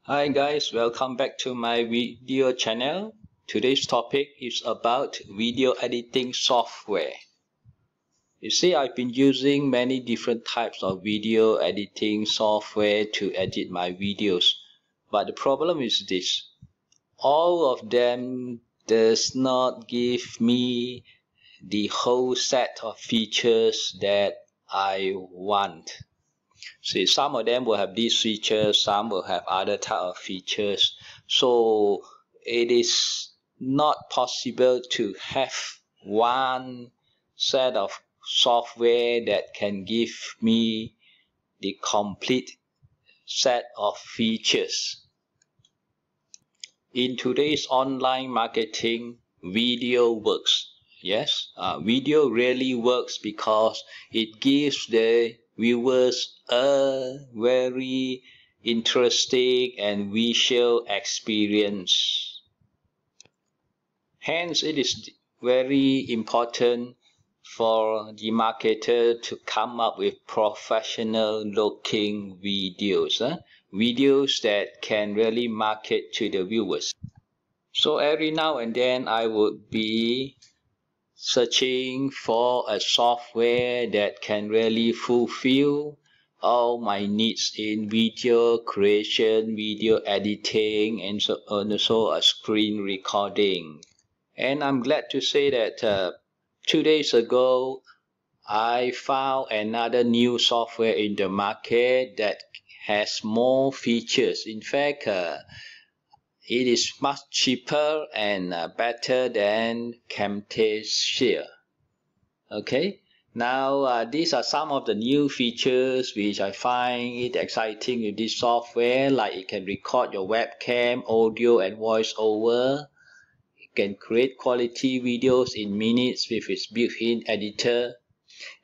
Hi guys, welcome back to my video channel. Today's topic is about video editing software. You see, I've been using many different types of video editing software to edit my videos. But the problem is this. All of them does not give me the whole set of features that I want. See, some of them will have these features, some will have other type of features. So it is not possible to have one set of software that can give me the complete set of features. In today's online marketing, video works. Yes, video really works because it gives the viewers a very interesting and visual experience. Hence, it is very important for the marketer to come up with professional looking videos, videos that can really market to the viewers. So every now and then I would be searching for a software that can really fulfill all my needs in video creation, video editing, and so also a screen recording. And I'm glad to say that 2 days ago I found another new software in the market that has more features. In fact, it is much cheaper and better than Camtasia. Okay, now these are some of the new features which I find it exciting with this software, like it can record your webcam, audio and voiceover. It can create quality videos in minutes with its built-in editor,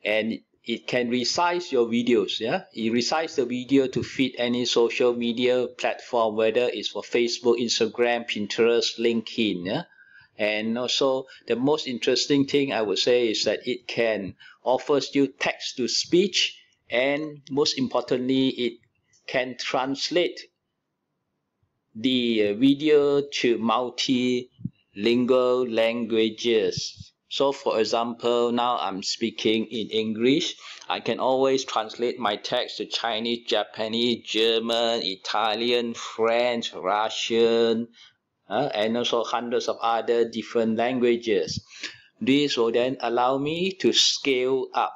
and it can resize your videos. It resizes the video to fit any social media platform, whether it's for Facebook, Instagram, Pinterest, LinkedIn. And also the most interesting thing I would say is that it can offers you text to speech, and most importantly it can translate the video to multilingual languages. So for example, now I'm speaking in English. I can always translate my text to Chinese, Japanese, German, Italian, French, Russian, and also hundreds of other different languages. This will then allow me to scale up.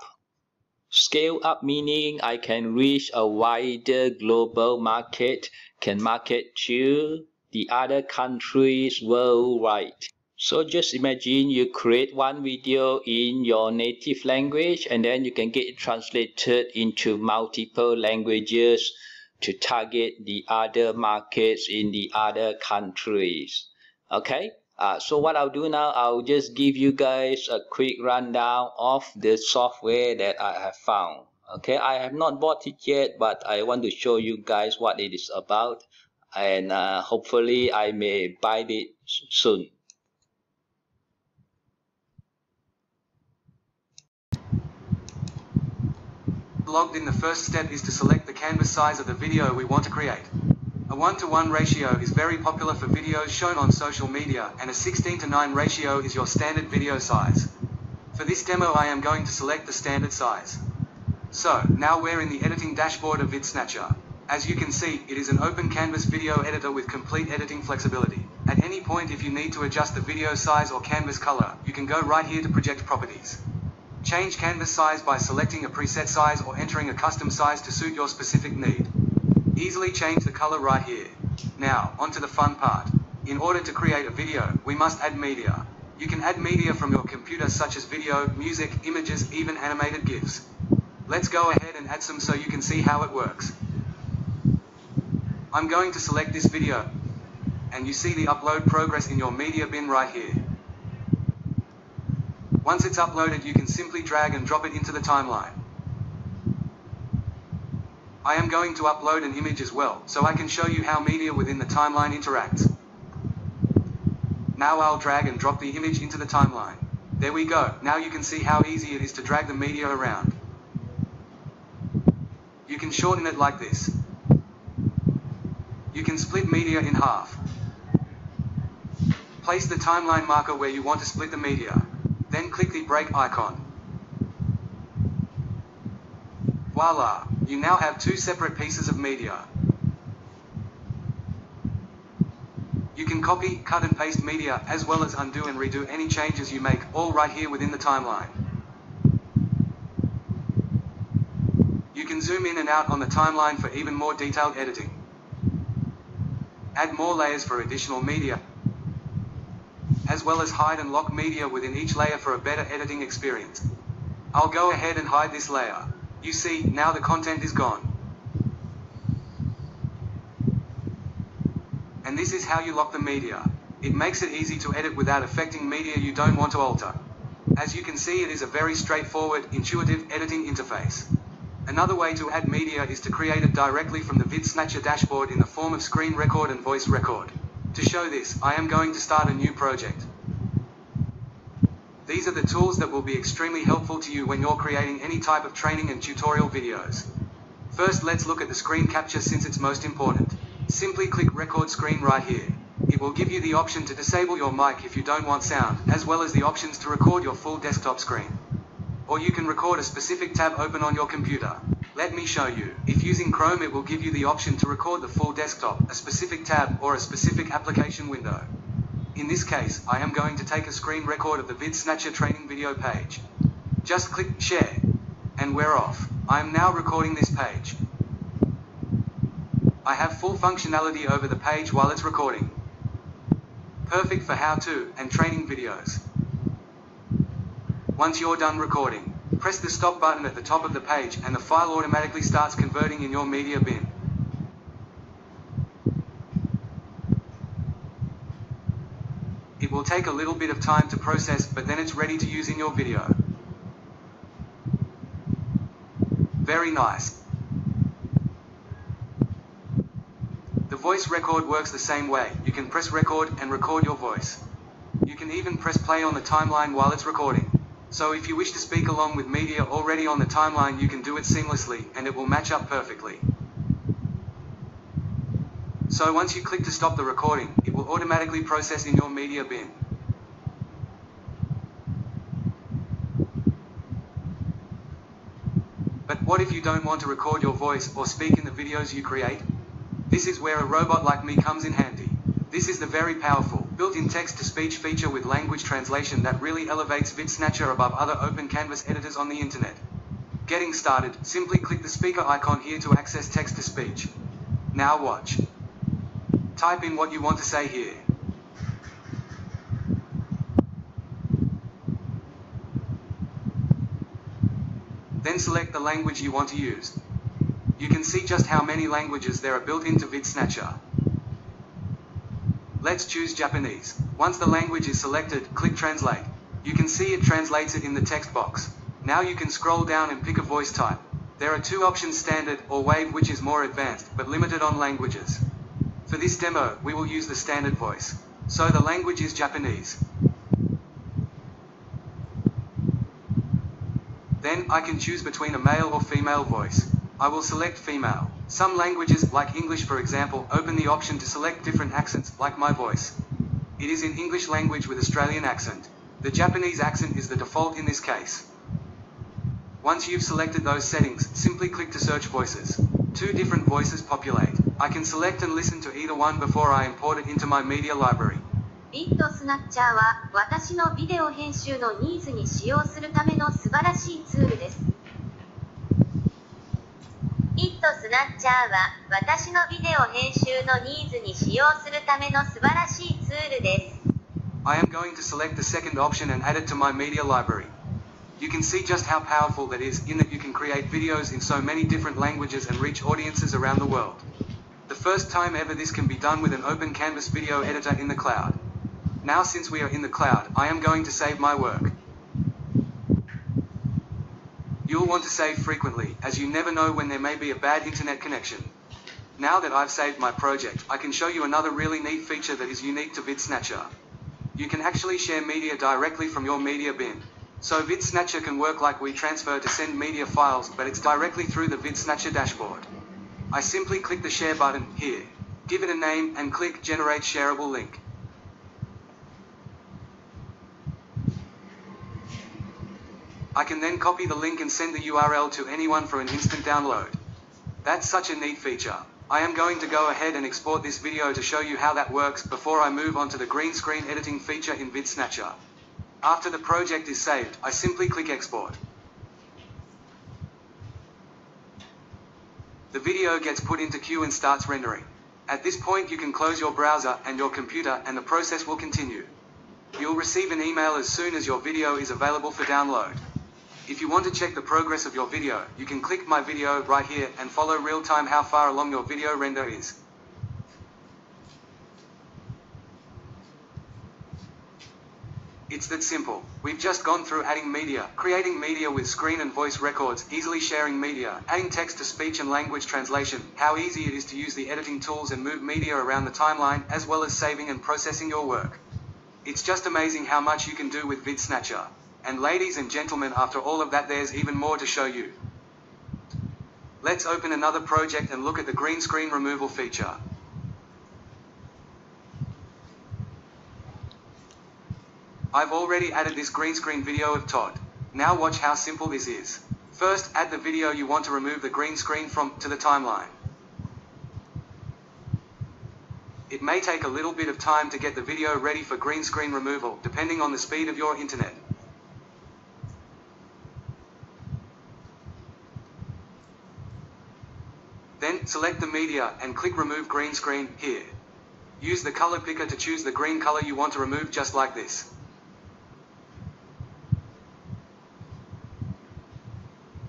Scale up meaning I can reach a wider global market, can market to the other countries worldwide. So just imagine you create one video in your native language, and then you can get it translated into multiple languages to target the other markets in the other countries. Okay, so what I'll do now, I'll just give you guys a quick rundown of the software that I have found. Okay, I have not bought it yet, but I want to show you guys what it is about, and hopefully I may buy it soon. Logged in, the first step is to select the canvas size of the video we want to create. A 1:1 ratio is very popular for videos shown on social media, and a 16:9 ratio is your standard video size. For this demo I am going to select the standard size. So, now we're in the editing dashboard of VidSnatcher. As you can see, it is an open canvas video editor with complete editing flexibility. At any point if you need to adjust the video size or canvas color, you can go right here to project properties. Change canvas size by selecting a preset size or entering a custom size to suit your specific need. Easily change the color right here. Now, onto the fun part. In order to create a video, we must add media. You can add media from your computer such as video, music, images, even animated GIFs. Let's go ahead and add some so you can see how it works. I'm going to select this video, and you see the upload progress in your media bin right here. Once it's uploaded, you can simply drag and drop it into the timeline. I am going to upload an image as well, so I can show you how media within the timeline interacts. Now I'll drag and drop the image into the timeline. There we go. Now you can see how easy it is to drag the media around. You can shorten it like this. You can split media in half. Place the timeline marker where you want to split the media. Then click the break icon. Voila! You now have two separate pieces of media. You can copy, cut and paste media, as well as undo and redo any changes you make, all right here within the timeline. You can zoom in and out on the timeline for even more detailed editing. Add more layers for additional media, as well as hide and lock media within each layer for a better editing experience. I'll go ahead and hide this layer. You see, now the content is gone. And this is how you lock the media. It makes it easy to edit without affecting media you don't want to alter. As you can see, it is a very straightforward, intuitive editing interface. Another way to add media is to create it directly from the VidSnatcher dashboard in the form of screen record and voice record. To show this, I am going to start a new project. These are the tools that will be extremely helpful to you when you're creating any type of training and tutorial videos. First, let's look at the screen capture since it's most important. Simply click record screen right here. It will give you the option to disable your mic if you don't want sound, as well as the options to record your full desktop screen. Or you can record a specific tab open on your computer. Let me show you. If using Chrome, it will give you the option to record the full desktop, a specific tab, or a specific application window. In this case, I am going to take a screen record of the VidSnatcher training video page. Just click share. And we're off. I am now recording this page. I have full functionality over the page while it's recording. Perfect for how-to and training videos. Once you're done recording, press the stop button at the top of the page and the file automatically starts converting in your media bin. It will take a little bit of time to process, but then it's ready to use in your video. Very nice. The voice record works the same way. You can press record and record your voice. You can even press play on the timeline while it's recording. So if you wish to speak along with media already on the timeline, you can do it seamlessly, and it will match up perfectly. So once you click to stop the recording, it will automatically process in your media bin. But what if you don't want to record your voice or speak in the videos you create? This is where a robot like me comes in handy. This is the very powerful, built-in text-to-speech feature with language translation that really elevates VidSnatcher above other open canvas editors on the internet. Getting started, simply click the speaker icon here to access text-to-speech. Now watch. Type in what you want to say here. Then select the language you want to use. You can see just how many languages there are built into VidSnatcher. Let's choose Japanese. Once the language is selected, click Translate. You can see it translates it in the text box. Now you can scroll down and pick a voice type. There are two options, Standard or Wave, which is more advanced, but limited on languages. For this demo, we will use the standard voice. So the language is Japanese. Then, I can choose between a male or female voice. I will select female. Some languages, like English for example, open the option to select different accents, like my voice. It is in English language with Australian accent. The Japanese accent is the default in this case. Once you've selected those settings, simply click to search voices. Two different voices populate. I can select and listen to either one before I import it into my media library. VidSnatcher は私のビデオ編集のニーズに使用するための素晴らしいツールです。VidSnatcher は私のビデオ編集のニーズに使用するための素晴らしいツールです。I am going to select the second option and add it to my media library. You can see just how powerful that is, in that you can create videos in so many different languages and reach audiences around the world. The first time ever this can be done with an open canvas video editor in the cloud. Now since we are in the cloud, I am going to save my work. You'll want to save frequently, as you never know when there may be a bad internet connection. Now that I've saved my project, I can show you another really neat feature that is unique to VidSnatcher. You can actually share media directly from your media bin. So VidSnatcher can work like WeTransfer to send media files, but it's directly through the VidSnatcher dashboard. I simply click the share button here. Give it a name and click Generate Shareable Link. I can then copy the link and send the URL to anyone for an instant download. That's such a neat feature. I am going to go ahead and export this video to show you how that works before I move on to the green screen editing feature in VidSnatcher. After the project is saved, I simply click Export. The video gets put into queue and starts rendering. At this point you can close your browser and your computer and the process will continue. You'll receive an email as soon as your video is available for download. If you want to check the progress of your video, you can click My Video right here and follow real-time how far along your video render is. It's that simple. We've just gone through adding media, creating media with screen and voice records, easily sharing media, adding text to speech and language translation, how easy it is to use the editing tools and move media around the timeline, as well as saving and processing your work. It's just amazing how much you can do with VidSnatcher. And ladies and gentlemen, after all of that, there's even more to show you. Let's open another project and look at the green screen removal feature. I've already added this green screen video of Todd. Now watch how simple this is. First, add the video you want to remove the green screen from to the timeline. It may take a little bit of time to get the video ready for green screen removal, depending on the speed of your internet. Then, select the media and click Remove Green Screen here. Use the color picker to choose the green color you want to remove, just like this.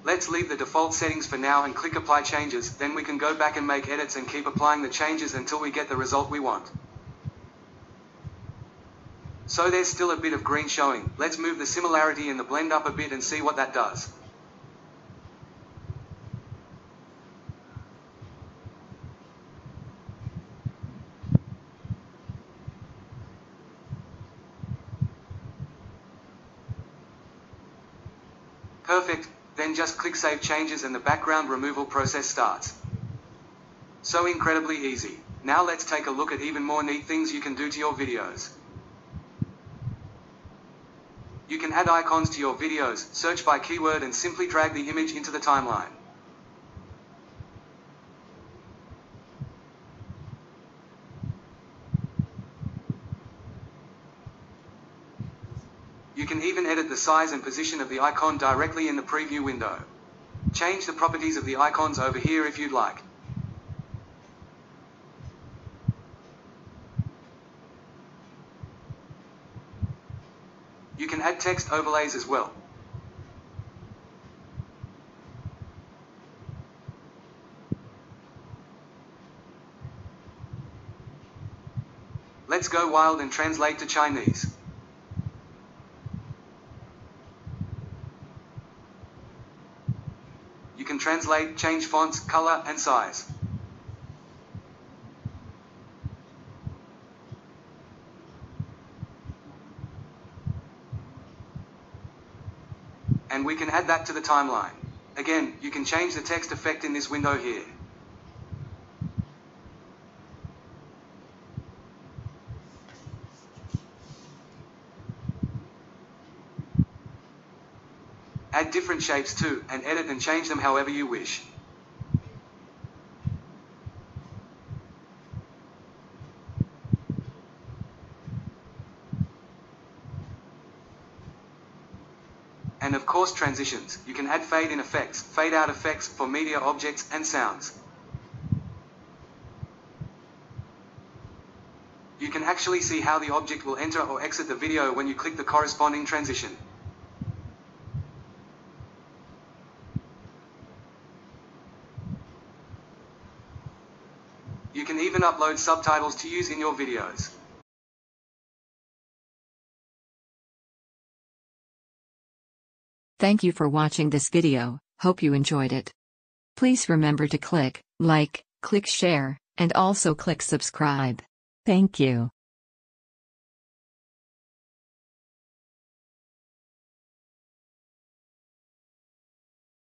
Let's leave the default settings for now and click Apply Changes, then we can go back and make edits and keep applying the changes until we get the result we want. So there's still a bit of green showing. Let's move the similarity in the blend up a bit and see what that does. Perfect, then just click Save Changes and the background removal process starts. So incredibly easy. Now let's take a look at even more neat things you can do to your videos. You can add icons to your videos, search by keyword and simply drag the image into the timeline. You can even edit the size and position of the icon directly in the preview window. Change the properties of the icons over here if you'd like. You can add text overlays as well. Let's go wild and translate to Chinese. You can translate, change fonts, color, and size. And we can add that to the timeline. Again, you can change the text effect in this window here. Add different shapes too, and edit and change them however you wish. And of course transitions. You can add fade in effects, fade out effects for media objects and sounds. You can actually see how the object will enter or exit the video when you click the corresponding transition. You can even upload subtitles to use in your videos. Thank you for watching this video, hope you enjoyed it. Please remember to click like, click share, and also click subscribe. Thank you.